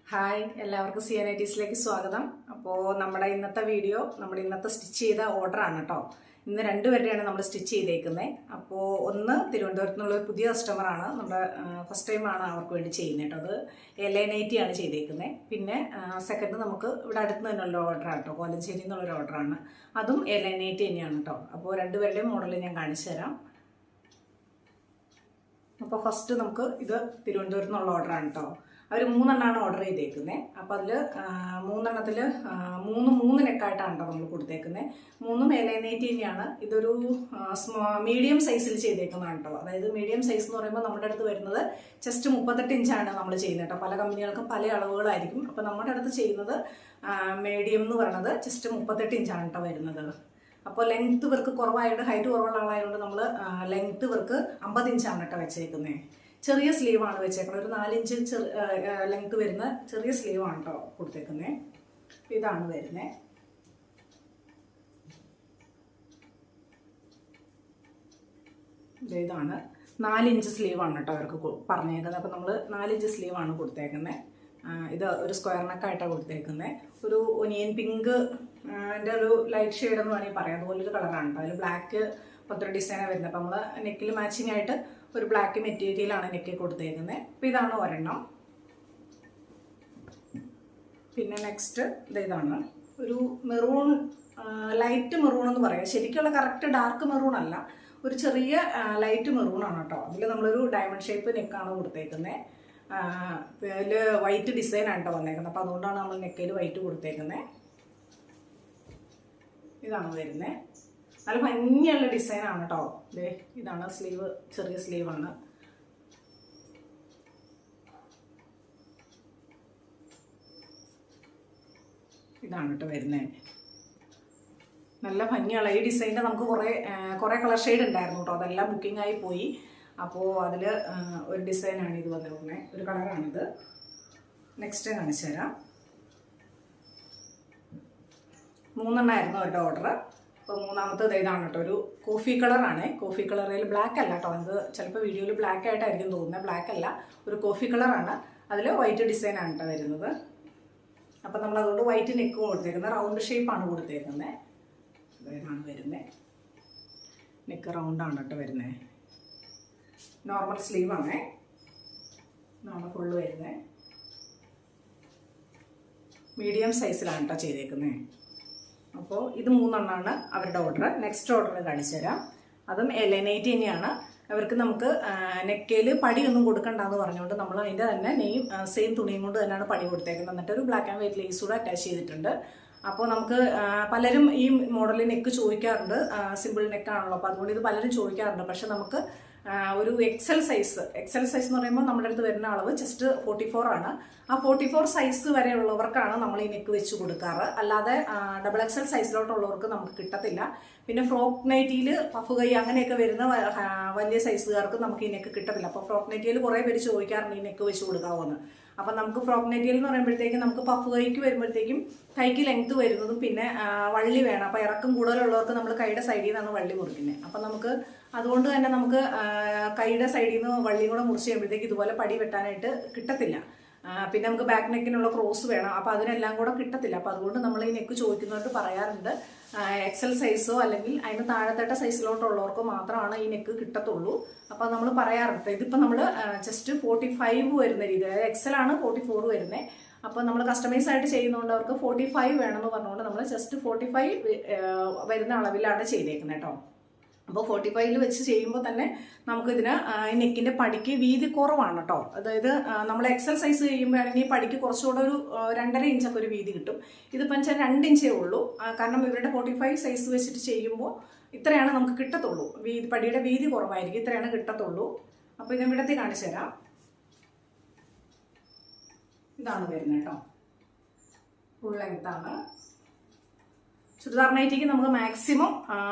Hi എല്ലാവർക്കും CNITസിലേക്ക് സ്വാഗതം. അപ്പോൾ നമ്മുടെ ഇന്നത്തെ വീഡിയോ ഇന്നത്തെ സ്റ്റിച്ച് ചെയ്ത ഓർഡറാണ് കേട്ടോ. ഇന്ന് രണ്ടുപേരുടെയാണ് നമ്മൾ സ്റ്റിച്ച് ചെയ്തേക്കുന്നത്. അപ്പോൾ ഒന്ന് തിരുവനന്തപുരത്ത് നിന്നുള്ള ഒരു പുതിയ കസ്റ്റമറാണ്, നമ്മുടെ ഫസ്റ്റ് ടൈമാണ് അവർക്ക് വേണ്ടി ചെയ്യുന്നത് കേട്ടോ. അത് LA90 ആണ് ചെയ്തേക്കുന്നത്. പിന്നെ സെക്കൻഡ് നമുക്ക് ഇവിടെ അടുത്ത് തന്നെയുള്ള ഓർഡറാണ് കേട്ടോ, കോലഞ്ചേരി എന്നുള്ളൊരു ഓർഡറാണ്. അതും LA90 തന്നെയാണ് കേട്ടോ. അപ്പോൾ രണ്ടുപേരുടെയും മോഡൽ ഞാൻ കാണിച്ചു തരാം. അപ്പോൾ ഫസ്റ്റ് നമുക്ക് ഇത് തിരുവനന്തപുരത്ത് നിന്നുള്ള ഓർഡറാണ് കേട്ടോ. അവർ 3 എണ്ണമാണ് ഓർഡർ ചെയ്തേക്കുന്നത്. അപ്പോൾ അതിൽ 3 എണ്ണത്തിൽ മൂന്ന് നെക്കായിട്ടാണ് കേട്ടോ നമ്മൾ കൊടുത്തേക്കുന്നത്. 3ഉം LA90 തന്നെയാണ്. ഇതൊരു മീഡിയം സൈസിൽ ചെയ്തേക്കുന്നതാണ് കേട്ടോ. അതായത് മീഡിയം സൈസ് എന്ന് പറയുമ്പോൾ നമ്മുടെ അടുത്ത് വരുന്നത് ജസ്റ്റ് 38 ഇഞ്ചാണ് നമ്മൾ ചെയ്യുന്നത് കേട്ടോ. പല കമ്പനികൾക്കും പല അളവുകളായിരിക്കും. അപ്പോൾ നമ്മുടെ അടുത്ത് ചെയ്യുന്നത് മീഡിയം എന്ന് പറയുന്നത് ജസ്റ്റ് 38 ഇഞ്ചാണ് കേട്ടോ വരുന്നത്. അപ്പോൾ ലെങ്ത്ത് വർക്ക് കുറവായതുകൊണ്ട്, ഹൈറ്റ് കുറവുള്ള ആളായതുകൊണ്ട് നമ്മൾ ലെങ്ത്ത് വർക്ക് 50 ഇഞ്ചാണ് കേട്ടോ വെച്ചേക്കുന്നത്. ചെറിയ സ്ലീവാണ് വെച്ചേക്കുന്നത്. ഒരു 4 ഇഞ്ച് ലെങ്ത്ത് വരുന്ന ചെറിയ സ്ലീവാണ് കേട്ടോ കൊടുത്തേക്കുന്നത്. ഇതാണ് വരുന്നത്. ഇതാണ് 4 ഇഞ്ച് സ്ലീവാണ് കേട്ടോ അവർക്ക് പറഞ്ഞേക്കുന്നത്. അപ്പോൾ നമ്മൾ 4 ഇഞ്ച് സ്ലീവാണ് കൊടുത്തേക്കുന്നത്. ഇത് ഒരു സ്ക്വയർ നെക്കായിട്ടാണ് കൊടുത്തേക്കുന്നത്. ഒരു ഒനിയൻ പിങ്ക് എൻ്റെ ഒരു ലൈറ്റ് ഷെയ്ഡ് എന്ന് വേണമെങ്കിൽ പറയാം. അതുപോലൊരു കളറാണ് കേട്ടോ. അതിൽ ബ്ലാക്ക് പത്ര ഡിസൈനാണ് വരുന്നത്. അപ്പോൾ നമ്മൾ നെക്കിൽ മാച്ചിങ് ആയിട്ട് ഒരു ബ്ലാക്ക് മെറ്റീരിയലാണ് നെക്കിൽ കൊടുത്തേക്കുന്നത്. അപ്പോൾ ഇതാണ് ഒരെണ്ണം. പിന്നെ നെക്സ്റ്റ് ഇതാണ് ഒരു മെറൂൺ, ലൈറ്റ് മെറൂൺ എന്ന് പറയാം. ശരിക്കുള്ള കറക്റ്റ് ഡാർക്ക് മെറൂൺ അല്ല, ഒരു ചെറിയ ലൈറ്റ് മെറൂണാണ് കേട്ടോ. അതിൽ നമ്മളൊരു ഡയമണ്ട് ഷേപ്പ് നെക്കാണ് കൊടുത്തേക്കുന്നത്. അതിൽ വൈറ്റ് ഡിസൈനാണ് കേട്ടോ വന്നേക്കുന്നത്. അപ്പോൾ അതുകൊണ്ടാണ് നമ്മൾ നെക്കയിൽ വൈറ്റ് കൊടുത്തേക്കുന്നത്. ഇതാണ് വരുന്നത്. നല്ല ഭംഗിയുള്ള ഡിസൈനാണ് കേട്ടോ. ഇതാണ് സ്ലീവ്, ചെറിയ സ്ലീവാണ്. ഇതാണ് കേട്ടോ വരുന്നത്. നല്ല ഭംഗിയുള്ള ഈ ഡിസൈനിൻ്റെ നമുക്ക് കുറേ കളർ ഷെയ്ഡ് ഉണ്ടായിരുന്നു കേട്ടോ. അതെല്ലാം ബുക്കിംഗ് ആയി പോയി. അപ്പോൾ അതിൽ ഒരു ഡിസൈനാണ് ഇത് വന്നിരിക്കുന്നത്. ഒരു കളറാണിത്. നെക്സ്റ്റ് കാണിച്ചു തരാം. 3 എണ്ണമായിരുന്നു കേട്ടോ ഓർഡർ. അപ്പോൾ മൂന്നാമത്തേത് ഇതാണ് കേട്ടോ. ഒരു കോഫി കളറാണ്. കോഫി കളറിൽ ബ്ലാക്ക് അല്ല കേട്ടോ. ഇത് ചിലപ്പോൾ വീഡിയോയിൽ ബ്ലാക്ക് ആയിട്ടായിരിക്കും തോന്നുന്നത്. ബ്ലാക്ക് അല്ല, ഒരു കോഫി കളറാണ്. അതിൽ വൈറ്റ് ഡിസൈനാണ് കേട്ടോ വരുന്നത്. അപ്പം നമ്മൾ അതുകൊണ്ട് വൈറ്റ് നെക്ക് കൊടുത്തേക്കുന്നത്. റൗണ്ട് ഷേപ്പാണ് കൊടുത്തേക്കുന്നത്. ഇതാണ് വരുന്നത്. നെക്ക് റൗണ്ടാണ് കേട്ടോ വരുന്നത്. നോർമൽ സ്ലീവാണേ. ഇതാണ് ഫുള്ള് വരുന്നത്. മീഡിയം സൈസിലാണ് കേട്ടോ ചെയ്തേക്കുന്നത്. അപ്പോൾ ഇത് 3 എണ്ണമാണ് അവരുടെ ഓർഡർ. നെക്സ്റ്റ് ഓർഡർ കാണിച്ചു തരാം. അതും LA90 തന്നെയാണ്. അവർക്ക് നമുക്ക് നെക്കയിൽ പടിയൊന്നും കൊടുക്കണ്ടെന്ന് പറഞ്ഞുകൊണ്ട് നമ്മൾ അതിൻ്റെ തന്നെ സെയിം തുണിയും കൊണ്ട് തന്നെയാണ് പടി കൊടുത്തേക്കുന്നത്. എന്നിട്ട് ഒരു ബ്ലാക്ക് ആൻഡ് വൈറ്റ് ലേസ് കൂടെ അറ്റാച്ച് ചെയ്തിട്ടുണ്ട്. അപ്പോൾ നമുക്ക് പലരും ഈ മോഡലിൽ നെക്ക് ചോദിക്കാറുണ്ട്. സിമ്പിൾ നെക്കാണല്ലോ, അപ്പോൾ അതുകൊണ്ട് ഇത് പലരും ചോദിക്കാറുണ്ട്. പക്ഷെ നമുക്ക് ഒരു എക്സൽ സൈസ് എന്ന് പറയുമ്പോൾ നമ്മുടെ അടുത്ത് വരുന്ന അളവ് ജസ്റ്റ് 44 ആണ്. ആ 44 സൈസ് വരെ ഉള്ളവർക്കാണ് നമ്മൾ ഈ നെക്ക് വെച്ച് കൊടുക്കാറ്. അല്ലാതെ XXL സൈസിലോട്ടുള്ളവർക്ക് നമുക്ക് കിട്ടത്തില്ല. പിന്നെ ഫ്രോക്ക് നൈറ്റിയിൽ പഫ് കൈ അങ്ങനെയൊക്കെ വരുന്ന വലിയ സൈസുകാർക്ക് നമുക്ക് ഈ നെക്ക് കിട്ടത്തില്ല. അപ്പോൾ ഫ്രോക്ക് നൈറ്റിയിൽ കുറേ പേര് ചോദിക്കാറുണ്ട് ഈ നെക്ക് വെച്ച് കൊടുക്കാവുമെന്ന്. അപ്പം നമുക്ക് ഫ്രോക്ക് നൈറ്റിയിൽ എന്ന് പറയുമ്പോഴത്തേക്കും നമുക്ക് പഫ് കൈക്ക് വരുമ്പോഴത്തേക്കും കൈക്ക് ലെങ്ത്ത് വരുന്നതും പിന്നെ വള്ളി വേണം. അപ്പോൾ ഇറക്കം കൂടുതലുള്ളവർക്ക് നമ്മൾ കൈയുടെ സൈഡിൽ നിന്നാണ് വള്ളി മുറിക്കുന്നത്. അപ്പം നമുക്ക് അതുകൊണ്ട് തന്നെ നമുക്ക് കൈയുടെ സൈഡിൽ നിന്ന് വള്ളിയും കൂടെ മുറിച്ച് കഴിയുമ്പോഴത്തേക്ക് ഇതുപോലെ പടി വെട്ടാനായിട്ട് കിട്ടത്തില്ല. പിന്നെ നമുക്ക് ബാക്ക് നെക്കിനുള്ള ക്രോസ് വേണം. അപ്പോൾ അതിനെല്ലാം കൂടെ കിട്ടത്തില്ല. അപ്പോൾ അതുകൊണ്ട് നമ്മൾ ഈ നെക്ക് ചോദിക്കുന്നവർക്ക് പറയാറുണ്ട് XL സൈസോ അല്ലെങ്കിൽ അതിന് താഴെത്തട്ട സൈസിലോട്ടുള്ളവർക്ക് മാത്രമാണ് ഈ നെക്ക് കിട്ടത്തുള്ളൂ. അപ്പോൾ നമ്മൾ പറയാറുണ്ട്. ഇതിപ്പോൾ നമ്മൾ ജസ്റ്റ് 45 വരുന്ന രീതി, അതായത് XL ആണ് 44 വരുന്നത്. അപ്പോൾ നമ്മൾ കസ്റ്റമൈസ് ആയിട്ട് ചെയ്യുന്നതുകൊണ്ട് അവർക്ക് 45 വേണമെന്ന് പറഞ്ഞുകൊണ്ട് നമ്മൾ ജസ്റ്റ് 45 വരുന്ന അളവിലാണ് ചെയ്തേക്കുന്നത് കേട്ടോ. അപ്പോൾ 45 വെച്ച് ചെയ്യുമ്പോൾ തന്നെ നമുക്കിതിന് നെക്കിൻ്റെ പടിക്ക് വീതി കുറവാണ് കേട്ടോ. അതായത് നമ്മൾ XL സൈസ് ചെയ്യുമ്പോഴാണെങ്കിൽ പടിക്ക് കുറച്ചുകൂടെ ഒരു 2.5 ഇഞ്ചൊക്കെ ഒരു വീതി കിട്ടും. ഇതിപ്പം വെച്ചാൽ 2 ഇഞ്ചേ ഉള്ളൂ. കാരണം ഇവരുടെ 45 സൈസ് വെച്ചിട്ട് ചെയ്യുമ്പോൾ ഇത്രയാണ് നമുക്ക് കിട്ടത്തുള്ളൂ. പടിയുടെ വീതി കുറവായിരിക്കും, ഇത്രയാണ് കിട്ടത്തുള്ളൂ. അപ്പോൾ ഇത് ഇവിടത്തെ കാണിച്ചു തരാം. ഇതാണ് വരുന്നത് കേട്ടോ. ഫുൾ ലെങ്താണ്. ചുരിദാർ നൈറ്റിക്ക് നമുക്ക് മാക്സിമം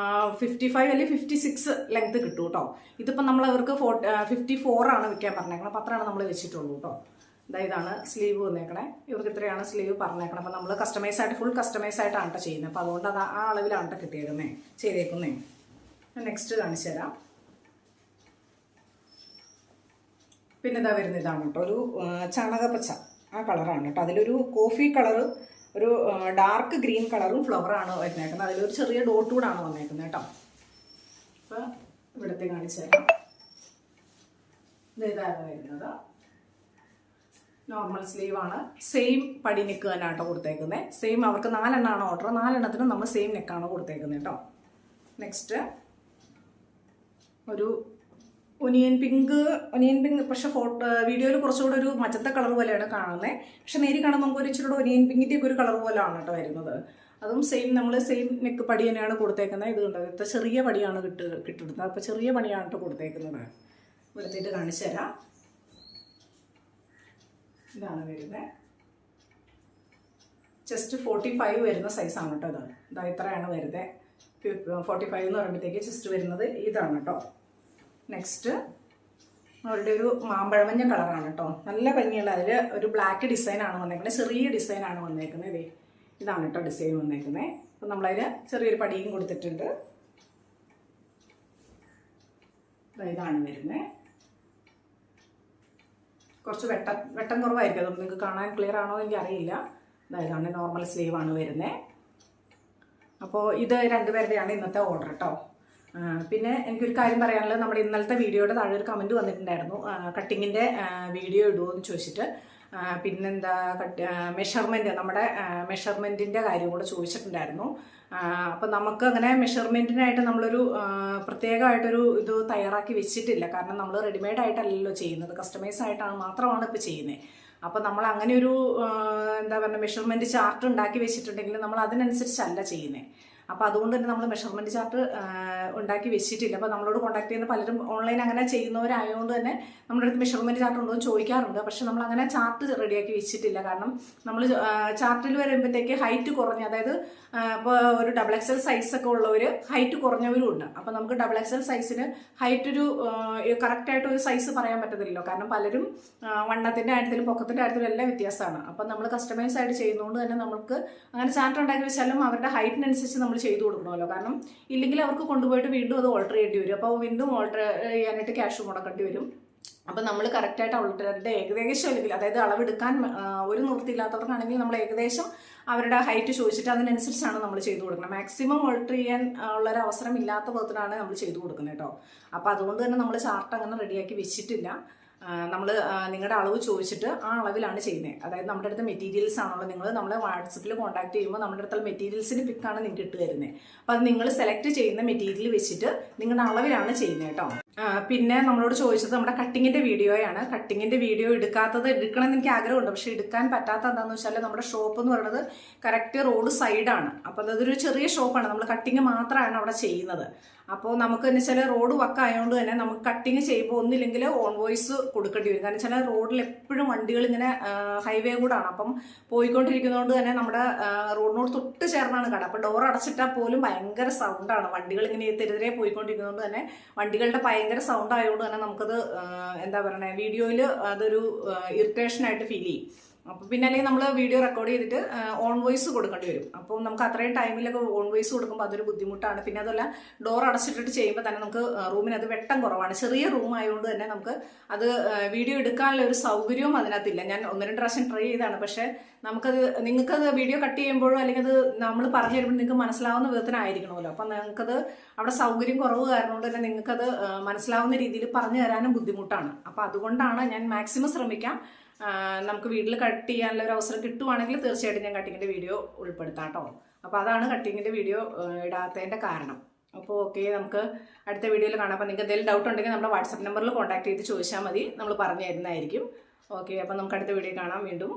55 അല്ലെങ്കിൽ 56 ലെങ്ത് കിട്ടും കേട്ടോ. ഇതിപ്പോൾ നമ്മൾ അവർക്ക് 54 ആണ് വെക്കാൻ പറഞ്ഞേക്കണം. അപ്പോൾ അത്രയാണ് നമ്മൾ വെച്ചിട്ടുള്ളൂ കേട്ടോ. ഇതാണ് സ്ലീവ് വന്നേക്കണേ. ഇവർക്ക് ഇത്രയാണ് സ്ലീവ് പറഞ്ഞേക്കണം. അപ്പോൾ നമ്മൾ ഫുൾ കസ്റ്റമൈസ് ആയിട്ടാണ് കേട്ടോ ചെയ്യുന്നത്. അപ്പോൾ അതുകൊണ്ട് അത് ആ അളവിലാണ് കേട്ടോ ചെയ്തേക്കുന്നേ. നെക്സ്റ്റ് കാണിച്ചു തരാം. പിന്നെ ഇതാ വരുന്ന ഇതാണ് കേട്ടോ, ഒരു ചണകപ്പച്ച ആ കളറാണ് കേട്ടോ. അതിലൊരു കോഫി കളറ്, ഒരു ഡാർക്ക് ഗ്രീൻ കളറും ഫ്ലവറാണ് വന്നേക്കുന്നത്. അതിലൊരു ചെറിയ ഡോട്ട് കൂടാണ് വന്നേക്കുന്നത് കേട്ടോ. അപ്പോൾ ഇവിടുത്തെ കാണിച്ചു തരാം. ഇതാണ് വരുന്നത്. നോർമൽ സ്ലീവ് ആണ്. സെയിം പടി നെക്ക് തന്നെ കേട്ടോ കൊടുത്തേക്കുന്നത്. സെയിം അവർക്ക് 4 എണ്ണമാണ് ഓർഡർ. 4 എണ്ണത്തിനും നമ്മൾ സെയിം നെക്കാണ് കൊടുത്തേക്കുന്നത് കേട്ടോ. നെക്സ്റ്റ് ഒരു ഒനിയൻ പിങ്ക് പക്ഷെ വീഡിയോയിൽ കുറച്ചുകൂടെ ഒരു മജന്ത കളർ പോലെയാണ് കാണുന്നത്. പക്ഷെ നേരി കാണുമ്പോൾ നമുക്ക് ഒരു ഇച്ചിരി ഒനിയൻ പിങ്കിൻ്റെ ഒക്കെ ഒരു കളർ പോലെയാണ് കേട്ടോ വരുന്നത്. അതും നമ്മൾ സെയിം നെക്ക് പടി തന്നെയാണ് കൊടുത്തേക്കുന്നത്. ഇത് കണ്ടോ, ഇത്ര ചെറിയ പടിയാണ് കിട്ടുന്നത്. അപ്പോൾ ചെറിയ പണിയാണ് കേട്ടോ കൊടുത്തേക്കുന്നത്. വെളുത്തിട്ട് കാണിച്ചു തരാം. ഇതാണ് വരുന്നത്. ജസ്റ്റ് 45 വരുന്ന സൈസാണ് കേട്ടോ. ഇതാ ഇത്രയാണ് വരുന്നത്. 45 എന്ന് പറയുമ്പോഴത്തേക്ക് ജസ്റ്റ് വരുന്നത് ഇതാണ് കേട്ടോ. നെക്സ്റ്റ് അവരുടെ ഒരു മാമ്പഴമഞ്ഞ കളറാണ് കേട്ടോ. നല്ല ഭംഗിയുള്ള, അതിൽ ഒരു ബ്ലാക്ക് ഡിസൈനാണ് വന്നേക്കുന്നത്. ചെറിയ ഡിസൈനാണ് വന്നേക്കുന്നത്. ഇതാണ് കേട്ടോ ഡിസൈൻ വന്നേക്കുന്നത്. അപ്പം നമ്മളതിന് ചെറിയൊരു പടിയും കൊടുത്തിട്ടുണ്ട്. ഇതാണ് വരുന്നത്. കുറച്ച് വെട്ടം കുറവായിരിക്കും. അതുകൊണ്ട് നിങ്ങൾക്ക് കാണാൻ ക്ലിയർ ആണോ എന്ന് എനിക്കറിയില്ല. ഇതാണ് നോർമൽ സ്ലീവാണ് വരുന്നത്. അപ്പോൾ ഇത് രണ്ടുപേരുടെയാണ് ഇന്നത്തെ ഓർഡർ കേട്ടോ. പിന്നെ എനിക്കൊരു കാര്യം പറയാനുള്ളത്, നമ്മുടെ ഇന്നലത്തെ വീഡിയോയുടെ താഴെ ഒരു കമൻറ്റ് വന്നിട്ടുണ്ടായിരുന്നു, കട്ടിങ്ങിൻ്റെ വീഡിയോ ഇടുമോ എന്ന് ചോദിച്ചിട്ട്. പിന്നെന്താ മെഷർമെൻറ്റ്, നമ്മുടെ മെഷർമെൻറ്റിൻ്റെ കാര്യം കൂടെ ചോദിച്ചിട്ടുണ്ടായിരുന്നു. അപ്പം നമുക്ക് അങ്ങനെ മെഷർമെൻറ്റിനായിട്ട് നമ്മളൊരു പ്രത്യേകമായിട്ടൊരു ഇത് തയ്യാറാക്കി വെച്ചിട്ടില്ല. കാരണം നമ്മൾ റെഡിമെയ്ഡ് ആയിട്ടല്ലല്ലോ ചെയ്യുന്നത്, കസ്റ്റമൈസ് ആയിട്ടാണ് മാത്രമാണ് ഇപ്പോൾ ചെയ്യുന്നത്. അപ്പോൾ നമ്മൾ അങ്ങനെ ഒരു എന്താ പറയുക മെഷർമെൻറ്റ് ചാർട്ട് ഉണ്ടാക്കി വെച്ചിട്ടുണ്ടെങ്കിൽ നമ്മൾ അതിനനുസരിച്ചല്ല ചെയ്യുന്നത്. അപ്പോൾ അതുകൊണ്ട് തന്നെ നമ്മൾ മെഷർമെൻറ്റ് ചാർട്ട് ഉണ്ടാക്കി വെച്ചിട്ടില്ല. അപ്പോൾ നമ്മളോട് കോൺടാക്ട് ചെയ്യുന്ന പലരും ഓൺലൈൻ അങ്ങനെ ചെയ്യുന്നവരായതുകൊണ്ട് തന്നെ നമ്മുടെ അടുത്ത് മെഷർമെൻറ്റ് ചാർട്ട് ഉണ്ടോ എന്ന് ചോദിക്കാറുണ്ട്. പക്ഷെ നമ്മൾ അങ്ങനെ ചാർട്ട് റെഡിയാക്കി വെച്ചിട്ടില്ല. കാരണം നമ്മൾ ചാർട്ടിൽ വരുമ്പോഴത്തേക്ക് ഹൈറ്റ് കുറഞ്ഞ, അതായത് ഇപ്പോൾ ഒരു XXL സൈസൊക്കെ ഉള്ളവർ ഹൈറ്റ് കുറഞ്ഞവരും ഉണ്ട്. അപ്പോൾ നമുക്ക് XXL സൈസിന് ഹൈറ്റ് ഒരു കറക്റ്റായിട്ട് ഒരു സൈസ് പറയാൻ പറ്റത്തില്ലല്ലോ. കാരണം പലരും വണ്ണത്തിൻ്റെ കാര്യത്തിലും പൊക്കത്തിൻ്റെ കാര്യത്തിലും എല്ലാം വ്യത്യാസമാണ്. അപ്പം നമ്മൾ കസ്റ്റമൈസ് ആയിട്ട് ചെയ്യുന്നതുകൊണ്ട് തന്നെ നമുക്ക് അങ്ങനെ ചാർട്ട് ഉണ്ടാക്കി വെച്ചാലും അവരുടെ ഹൈറ്റിനനുസരിച്ച് നമ്മൾ ചെയ്തു കൊടുക്കണമല്ലോ. കാരണം ഇല്ലെങ്കിൽ അവർക്ക് കൊണ്ടുപോയിട്ട് വീണ്ടും അത് ഓൾട്ടർ ചെയ്യേണ്ടി വരും. അപ്പോൾ വീണ്ടും ഓൾട്ടർ ചെയ്യാനായിട്ട് ക്യാഷ് മുടക്കേണ്ടി വരും. അപ്പം നമ്മൾ കറക്റ്റായിട്ട് അവരുടെ ഏകദേശം, അല്ലെങ്കിൽ അതായത് അളവെടുക്കാൻ ഒരു നിവൃത്തിയില്ലാത്തവർക്കാണെങ്കിൽ നമ്മൾ ഏകദേശം അവരുടെ ഹൈറ്റ് ചോദിച്ചിട്ട് അതിനനുസരിച്ചാണ് നമ്മൾ ചെയ്തു കൊടുക്കുന്നത്. മാക്സിമം ഓൾട്ടർ ചെയ്യാൻ ഉള്ളൊരു അവസരം ഇല്ലാത്ത വിധത്തിലാണ് നമ്മൾ ചെയ്തു കൊടുക്കുന്നത് കേട്ടോ. അപ്പോൾ അതുകൊണ്ട് തന്നെ നമ്മൾ ചാർട്ട് അങ്ങനെ റെഡിയാക്കി വെച്ചിട്ടില്ല. നമ്മൾ നിങ്ങളുടെ അളവ് ചോദിച്ചിട്ട് ആ അളവിലാണ് ചെയ്യുന്നത്. അതായത് നമ്മുടെ അടുത്ത് മെറ്റീരിയൽസ് ആണല്ലോ, നിങ്ങൾ നമ്മളെ വാട്സപ്പിൽ കോൺടാക്ട് ചെയ്യുമ്പോൾ നമ്മുടെ അടുത്തുള്ള മെറ്റീരിയൽസിന് പിക്കാണ് നിങ്ങൾക്ക് ഇട്ട് തരുന്നത്. അപ്പോൾ അത് നിങ്ങൾ സെലക്ട് ചെയ്യുന്ന മെറ്റീരിയൽ വെച്ചിട്ട് നിങ്ങളുടെ അളവിലാണ് ചെയ്യുന്നത് കേട്ടോ. പിന്നെ നമ്മളോട് ചോദിച്ചത് നമ്മുടെ കട്ടിങ്ങിൻ്റെ വീഡിയോയാണ്. കട്ടിങ്ങിൻ്റെ വീഡിയോ എടുക്കണം എന്ന് എനിക്ക് ആഗ്രഹമുണ്ട്. പക്ഷെ എടുക്കാൻ പറ്റാത്ത എന്താണെന്ന് വെച്ചാൽ നമ്മുടെ ഷോപ്പ് എന്ന് പറയുന്നത് കറക്റ്റ് റോഡ് സൈഡാണ്. അപ്പോൾ അതൊരു ചെറിയ ഷോപ്പാണ്. നമ്മൾ കട്ടിങ് മാത്രമാണ് അവിടെ ചെയ്യുന്നത്. അപ്പോൾ നമുക്ക് എന്ന് വെച്ചാൽ റോഡ് വക്കായതുകൊണ്ട് തന്നെ നമുക്ക് കട്ടിങ് ചെയ്യുമ്പോൾ ഒന്നില്ലെങ്കിൽ ഓൺ വോയിസ് കൊടുക്കേണ്ടി വരും. കാരണം വെച്ചാൽ റോഡിൽ എപ്പോഴും വണ്ടികൾ ഇങ്ങനെ ഹൈവേ കൂടാണ്. അപ്പം പോയിക്കൊണ്ടിരിക്കുന്നതുകൊണ്ട് തന്നെ നമ്മുടെ റോഡിനോട് തൊട്ട് ചേർന്നാണ് കട. അപ്പോൾ ഡോർ അടച്ചിട്ടാൽ പോലും ഭയങ്കര സൗണ്ടാണ്. വണ്ടികൾ ഇങ്ങനെ തെരുതെരെ പോയിക്കൊണ്ടിരിക്കുന്നതുകൊണ്ട് തന്നെ വണ്ടികളുടെ ഭയങ്കര സൗണ്ട് ആയതുകൊണ്ട് തന്നെ നമുക്കത് എന്താ പറയുക വീഡിയോയിൽ അതൊരു ഇറിറ്റേഷനായിട്ട് ഫീൽ ചെയ്യും. അപ്പോൾ പിന്നെ അല്ലെങ്കിൽ നമ്മൾ വീഡിയോ റെക്കോർഡ് ചെയ്തിട്ട് ഓൺ വോയിസ് കൊടുക്കേണ്ടി വരും. അപ്പോൾ നമുക്ക് അത്രയും ടൈമിലൊക്കെ ഓൺ വോയിസ് കൊടുക്കുമ്പോൾ അതൊരു ബുദ്ധിമുട്ടാണ്. പിന്നെ അതല്ല ഡോർ അടച്ചിട്ടിട്ട് ചെയ്യുമ്പോൾ തന്നെ നമുക്ക് റൂമിന് അത് വെട്ടം കുറവാണ്. ചെറിയ റൂം ആയതുകൊണ്ട് തന്നെ നമുക്ക് അത് വീഡിയോ എടുക്കാനുള്ള ഒരു സൗകര്യവും അതിനകത്തില്ല. ഞാൻ 1-2 പ്രാവശ്യം ട്രൈ ചെയ്താണ്. പക്ഷേ നിങ്ങൾക്കത് വീഡിയോ കട്ട് ചെയ്യുമ്പോഴോ അല്ലെങ്കിൽ അത് നമ്മൾ പറഞ്ഞു തരുമ്പോൾ നിങ്ങൾക്ക് മനസ്സിലാവുന്ന വിധത്തിനായിരിക്കണമല്ലോ. അപ്പം നിങ്ങൾക്കത് അവിടെ സൗകര്യം കുറവ് കാരണം കൊണ്ട് തന്നെ നിങ്ങൾക്കത് മനസ്സിലാവുന്ന രീതിയിൽ പറഞ്ഞു തരാനും ബുദ്ധിമുട്ടാണ്. അപ്പോൾ അതുകൊണ്ടാണ് ഞാൻ മാക്സിമം ശ്രമിക്കാം. നമുക്ക് വീട്ടിൽ കട്ട് ചെയ്യാനുള്ള ഒരു അവസരം കിട്ടുവാണെങ്കിൽ തീർച്ചയായിട്ടും ഞാൻ കട്ടിങ്ങിൻ്റെ വീഡിയോ ഉൾപ്പെടുത്താം കേട്ടോ. അപ്പോൾ അതാണ് കട്ടിങ്ങിൻ്റെ വീഡിയോ ഇടാത്തതിൻ്റെ കാരണം. അപ്പോൾ ഓക്കെ, നമുക്ക് അടുത്ത വീഡിയോയിൽ കാണാം. അപ്പോൾ നിങ്ങൾക്ക് എന്തെങ്കിലും ഡൗട്ട് ഉണ്ടെങ്കിൽ നമ്മുടെ വാട്സപ്പ് നമ്പറിൽ കോൺടാക്ട് ചെയ്ത് ചോദിച്ചാൽ മതി, നമ്മൾ പറഞ്ഞു തരുന്നതായിരിക്കും. ഓക്കെ, അപ്പോൾ നമുക്ക് അടുത്ത വീഡിയോ കാണാം വീണ്ടും.